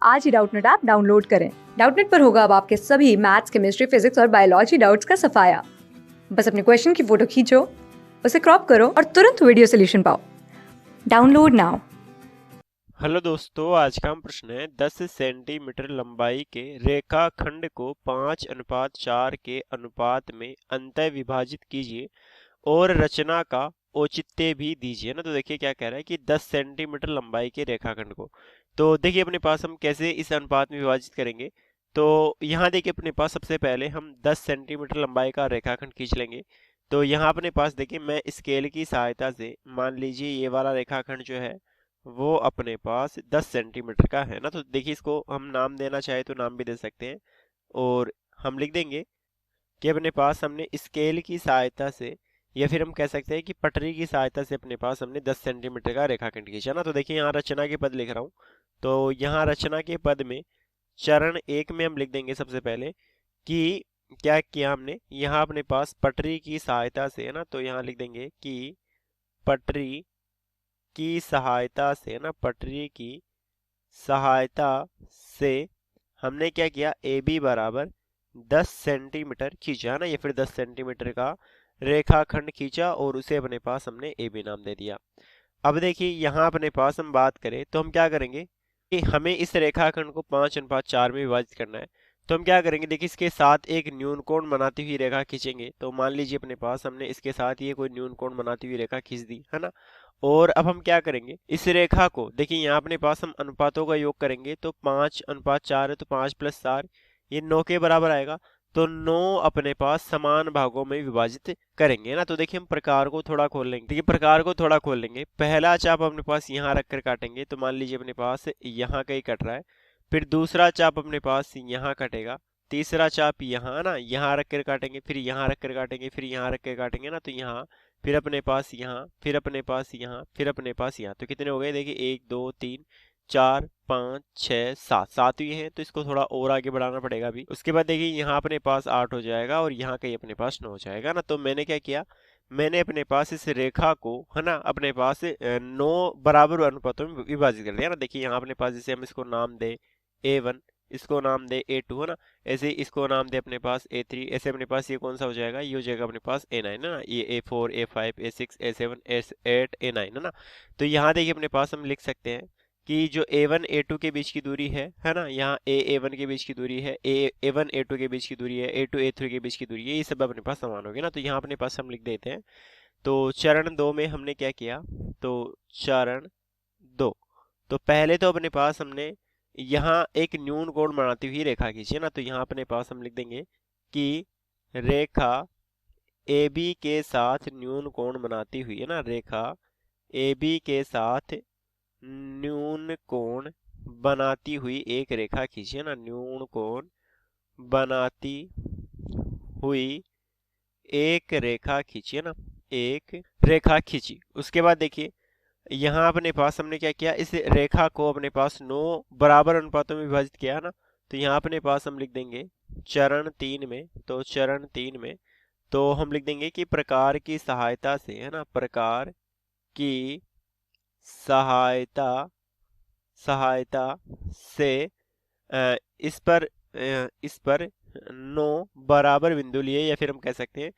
आज ही Doubtnut app download करें। Doubtnut पर होगा अब आपके सभी मैथ्स, केमिस्ट्री, फिजिक्स और बायोलॉजी डाउट्स का सफाया। बस अपने क्वेश्चन की फोटो खींचो, उसे क्रॉप करो और तुरंत वीडियो सोल्यूशन पाओ। Download now. हेलो दोस्तों, आज का हम प्रश्न है 10 सेंटीमीटर लंबाई के रेखाखंड को 5:4 के अनुपात में अंतः विभाजित कीजिए और रचना का औचित्य भी दीजिए ना। तो देखिए क्या कह रहा है कि 10 सेंटीमीटर लंबाई के रेखाखंड को, तो देखिए अपने पास हम कैसे इस अनुपात में विभाजित करेंगे। तो यहाँ देखिए अपने पास सबसे पहले हम 10 सेंटीमीटर लंबाई का रेखाखंड खींच लेंगे। तो यहाँ अपने पास देखिए मैं स्केल की सहायता से, मान लीजिए ये वाला रेखाखंड जो है वो अपने पास 10 सेंटीमीटर का है ना। तो देखिए इसको हम नाम देना चाहे तो नाम भी दे सकते हैं, और हम लिख देंगे कि अपने पास हमने स्केल की सहायता से, या फिर हम कह सकते हैं कि पटरी की सहायता से अपने पास हमने 10 सेंटीमीटर का रेखाखंड खींचा ना। तो देखिए यहाँ रचना के पद लिख रहा हूँ। तो यहाँ रचना के पद में चरण 1 में हम लिख देंगे सबसे पहले कि क्या किया हमने, यहाँ अपने पास पटरी की सहायता से है ना। तो यहाँ लिख देंगे कि पटरी की सहायता से है ना, पटरी की सहायता से हमने क्या किया, ए बी बराबर 10 सेंटीमीटर खींचा ना, या फिर 10 सेंटीमीटर का रेखाखंड खींचा और उसे अपने पास हमने ए बी नाम दे दिया। अब देखिए यहाँ अपने पास हम बात करें तो हम क्या करेंगे कि हमें इस रेखाखंड को 5:4 में विभाजित करना है। तो हम क्या करेंगे, देखिए इसके साथ एक न्यून कोण बनाती हुई रेखा खींचेंगे। तो मान लीजिए अपने पास हमने इसके साथ ये कोई न्यून कोण बनाती हुई रेखा खींच दी है ना। और अब हम क्या करेंगे, इस रेखा को देखिए यहाँ अपने पास हम अनुपातों का योग करेंगे। तो 5:4 है तो 5+4 ये 9 के बराबर आएगा। तो 9 अपने पास समान भागों में विभाजित करेंगे ना। तो देखिए हम प्रकार को थोड़ा खोल लेंगे। देखिए प्रकार को थोड़ा खोल लेंगे, पहला चाप अपने पास यहाँ रख कर काटेंगे। तो मान लीजिए अपने पास यहाँ कहीं कट रहा है, फिर दूसरा चाप अपने पास यहाँ कटेगा, तीसरा चाप यहाँ ना यहाँ रख कर काटेंगे, फिर यहाँ रख कर काटेंगे, फिर यहाँ रख कर काटेंगे ना। तो यहाँ, फिर अपने पास यहाँ, फिर अपने पास यहाँ, फिर अपने पास यहाँ। तो कितने हो गए, देखिए 1 2 3 4 5 6 7, सातवीं है तो इसको थोड़ा और आगे बढ़ाना पड़ेगा अभी। उसके बाद देखिए यहाँ अपने पास 8 हो जाएगा और यहाँ कहीं अपने पास 9 हो जाएगा ना। तो मैंने क्या किया, मैंने अपने पास इस रेखा को है ना अपने पास 9 बराबर अनुपातों में विभाजित कर दिया ना। देखिए यहाँ अपने पास जैसे हम इसको नाम दे A1, इसको नाम दे A2 है ना, ऐसे ही इसको नाम दे अपने पास A3, ऐसे अपने पास ये कौन सा हो जाएगा, ये हो जाएगा अपने पास A9 है ना, ये A4 A5 A6 A7 A8 A9 है ना। तो यहाँ देखिए अपने पास हम लिख सकते हैं कि जो A1 A2 के बीच की दूरी है ना, यहाँ A1 के बीच की दूरी है, A1 A2 के बीच की दूरी है, A2 A3 के बीच की दूरी है, ये सब अपने पास समान होगी ना। तो यहाँ अपने पास हम लिख देते हैं। तो चरण 2 में हमने क्या किया, तो चरण 2, तो पहले तो अपने पास हमने यहाँ एक न्यून कोण बनाती हुई रेखा खींची है ना। तो यहाँ अपने पास हम लिख देंगे कि रेखा ए बी के साथ न्यून कोण बनाती हुई है ना, रेखा ए बी के साथ न्यून कोण बनाती हुई एक रेखा खींची है ना, न्यून कोण बनाती हुई एक रेखा खींची है ना, एक रेखा खींची। उसके बाद देखिए यहाँ अपने पास हमने क्या किया, इस रेखा को अपने पास 9 बराबर अनुपातों में विभाजित किया है ना। तो यहाँ अपने पास हम लिख देंगे चरण 3 में, तो चरण 3 में तो हम लिख देंगे कि प्रकार की सहायता से है ना, प्रकार की सहायता सहायता से इस पर 9 बराबर बिंदु लिए, या फिर हम कह सकते हैं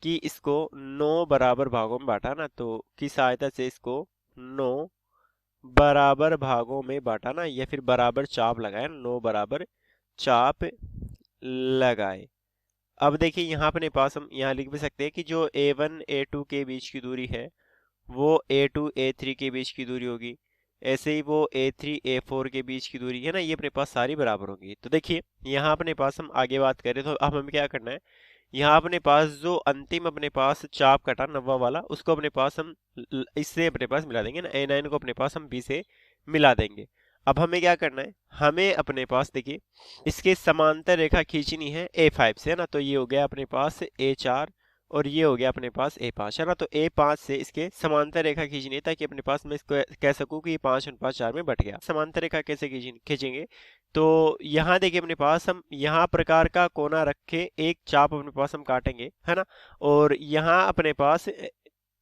कि इसको 9 बराबर भागों में बांटा ना। तो की सहायता से इसको 9 बराबर भागों में बांटा ना, या फिर बराबर चाप लगाए, 9 बराबर चाप लगाए। अब देखिए यहाँ अपने पास हम यहाँ लिख भी सकते हैं कि जो A1 A2 के बीच की दूरी है वो A2 A3 के बीच की दूरी होगी, ऐसे ही वो A3 A4 के बीच की दूरी है ना, ये अपने पास सारी बराबर होगी। तो देखिए यहाँ अपने पास हम आगे बात करें तो अब हमें क्या करना है, यहाँ अपने पास जो अंतिम अपने पास चाप कटा 90 वाला, उसको अपने पास हम इससे अपने पास मिला देंगे ना, A9 को अपने पास हम B से मिला देंगे। अब हमें क्या करना है, हमें अपने पास देखिए इसके समांतर रेखा खींचनी है A5 से है ना। तो ये हो गया अपने पास A4 और ये हो गया अपने पास A5 है ना। तो A5 से इसके समांतर रेखा खींचनी है ताकि अपने पास मैं इसको कह सकूं कि ये 5:4 में बट गया। समांतर रेखा कैसे खींचेंगे, तो यहाँ देखिए अपने पास हम यहाँ प्रकार का कोना रख के एक चाप अपने पास हम काटेंगे है ना। और यहाँ अपने पास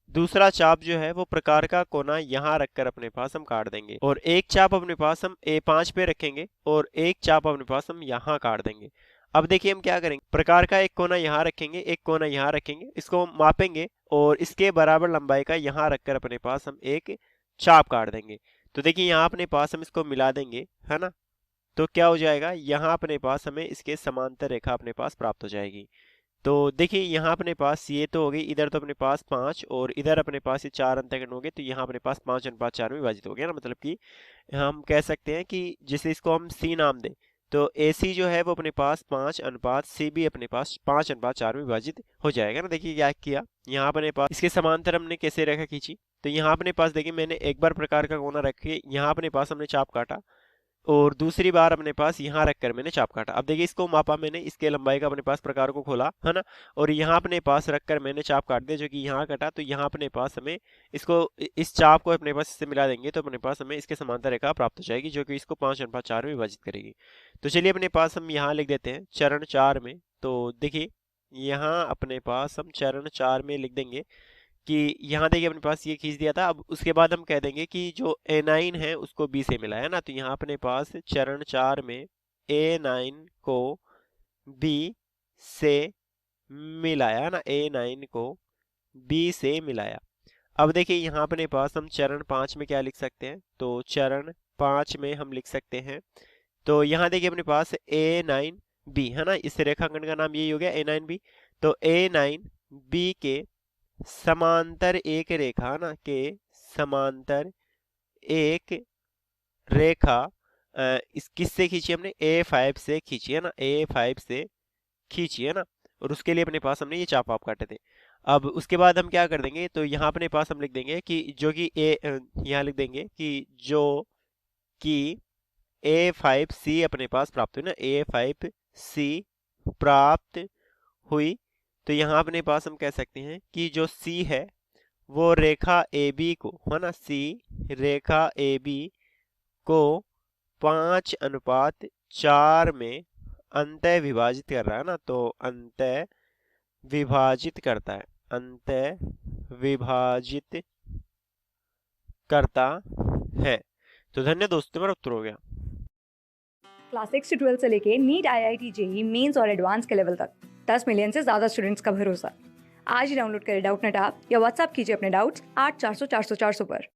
दूसरा चाप जो है वो प्रकार का कोना यहाँ रखकर अपने पास हम काट देंगे, और एक चाप अपने पास हम A5 पे रखेंगे और एक चाप अपने पास हम यहाँ काट देंगे। अब देखिए हम क्या करेंगे, प्रकार का एक कोना यहाँ रखेंगे, एक कोना यहाँ रखेंगे, इसको हम मापेंगे और इसके बराबर लंबाई का यहाँ रखकर अपने पास हम एक चाप काट देंगे। तो देखिए यहाँ अपने पास हम इसको मिला देंगे, है ना, तो क्या हो जाएगा, यहाँ अपने पास हमें इसके समांतर रेखा अपने पास प्राप्त हो जाएगी। तो देखिए यहाँ अपने पास ये तो हो गई, इधर तो अपने पास 5 और इधर अपने पास ये 4 अंतःखंड हो गए, तो यहाँ अपने पास 5/4 में विभाजित हो गया ना, मतलब कि हम कह सकते हैं कि जैसे इसको हम सी नाम दें, तो AC जो है वो अपने पास 5/C भी अपने पास 5/4 में विभाजित हो जाएगा ना। देखिए क्या किया, यहाँ अपने पास इसके समांतर हमने कैसे रेखा खींची, तो यहाँ अपने पास देखिए मैंने एक बार प्रकार का कोना रखे, यहाँ अपने पास हमने चाप काटा और दूसरी बार अपने पास यहाँ रखकर मैंने चाप काटा। अब देखिए इसको मापा मैंने, इसके लंबाई का अपने पास प्रकार को खोला, है ना, और यहाँ अपने पास रखकर मैंने चाप काट दिया जो कि यहाँ कटा। तो यहाँ अपने पास हमें इसको, इस चाप को अपने पास इससे मिला देंगे तो अपने पास हमें इसके समांतर रेखा प्राप्त हो जाएगी जो कि इसको 5/4 में विभाजित करेगी। तो चलिए अपने पास हम यहाँ लिख देते हैं चरण 4 में। तो देखिए यहाँ अपने पास हम चरण 4 में लिख देंगे कि यहाँ देखिए अपने पास ये खींच दिया था। अब उसके बाद हम कह देंगे कि जो A9 है उसको B से मिला है ना, तो यहाँ अपने पास चरण 4 में A9 को B से मिलाया है ना, A9 को B से मिलाया। अब देखिए यहाँ अपने पास हम चरण 5 में क्या लिख सकते हैं, तो चरण 5 में हम लिख सकते हैं, तो यहाँ देखिए अपने पास A9B है ना, इस रेखाखंड का नाम यही हो गया A9B। तो A9B के समांतर एक रेखा ना, के समांतर एक रेखा इस किससे खींची हमने, A5 से खींची है ना, A5 से खींची है ना, और उसके लिए अपने पास हमने ये चाप आप काटे थे। अब उसके बाद हम क्या कर देंगे, तो यहाँ अपने पास हम लिख देंगे कि जो कि यहाँ लिख देंगे कि जो कि A5C अपने पास प्राप्त हुई ना, A5C प्राप्त हुई। तो यहाँ अपने पास हम कह सकते हैं कि जो C है वो रेखा AB को, है ना, C रेखा AB को 5/4 में अंतः विभाजित कर रहा है ना, तो अंतः विभाजित करता है, अंतः विभाजित करता है। तो धन्य दोस्तों, मेरा उत्तर हो गया। क्लास 6 से 12 से लेके नीट, IIT, JEE मेंस और एडवांस के लेवल तक 10 मिलियन से ज्यादा स्टूडेंट्स का भरोसा। आज ही डाउनलोड करें डाउटनेट ऐप या व्हाट्सएप कीजिए अपने डाउट्स 8400 400 400 पर।